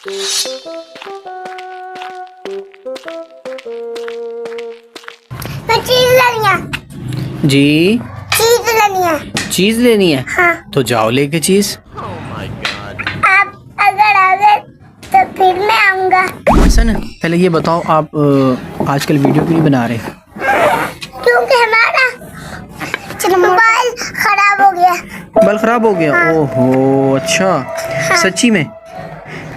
चीज लेनी है जी, चीज लेनी है। चीज लेनी है? हाँ। तो जाओ लेके चीज। आप अगर आ गए तो फिर मैं आऊंगा। हसन, पहले ये बताओ आप आजकल वीडियो क्यों नहीं बना रहे? क्योंकि हमारा मोबाइल खराब हो गया। मोबाइल खराब हो गया? हाँ। ओहो, अच्छा। हाँ। सच्ची में?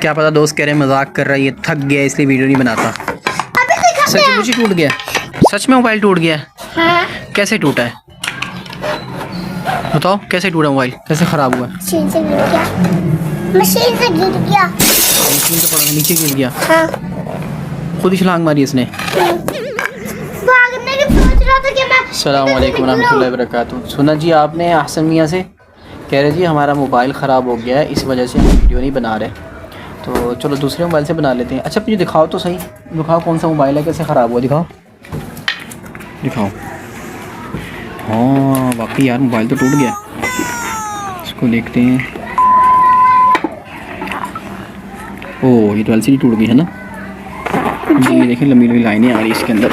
क्या पता दोस्त कह रहे हैं मजाक कर रहा है, ये थक गया इसलिए वीडियो नहीं बनाता। अभी दिखाते सच हैं। मुझे टूट गया? सच में मोबाइल टूट गया? हाँ। कैसे टूटा है बताओ, कैसे टूटा मोबाइल, कैसे खराब हुआ? मशीन से गिर गया। मशीन से गिर गया। मशीन से पड़ा, नीचे गिर गया? हाँ। खुद ही छलांग मारी इसने? भागने की सोच रहा था कि मैं। अस्सलाम वालेकुम रहमतुल्लाहि व बरकातुहू। सुना जी आपने अहसन मियाँ से, कह रहे जी हमारा मोबाइल ख़राब हो गया है, इस वजह से हम वीडियो नहीं बना रहे। तो चलो दूसरे मोबाइल से बना लेते हैं। अच्छा मुझे दिखाओ तो सही, दिखाओ कौन सा मोबाइल है, कैसे ख़राब हुआ, दिखाओ दिखाओ। हाँ वाकई यार मोबाइल तो टूट गया। इसको देखते हैं। ओह ये तो एलसीडी टूट गई है ना जी, ये देखें लंबी लंबी लाइनें आ रही है इसके अंदर।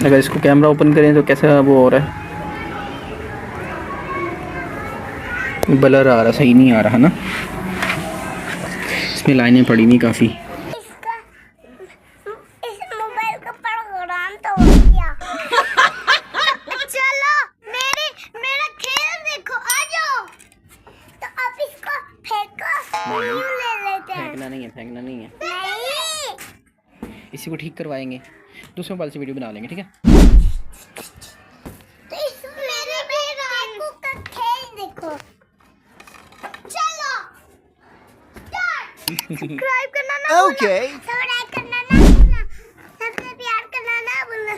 अगर इसको कैमरा ओपन करें तो कैसा वो हो रहा है, ब्लर आ रहा, सही नहीं आ रहा ना, इसमें लाइनें पड़ी नहीं काफ़ी। इस मोबाइल का प्रोग्राम तो हो गया। चलो मेरा खेल देखो, आ जाओ। तो आप इसको फेंको, यूं ले लेते हैं। फेंकना नहीं है, फेंकना नहीं है, नहीं। इसी को ठीक करवाएंगे, दूसरे मोबाइल से वीडियो बना लेंगे, ठीक है? तो इस मेरे काकू का खेल देखो। चलो सब्सक्राइब करना ना भूलना। Okay. सब्सक्राइब करना ना भूलना। सबसे प्यार करना ना भूलना।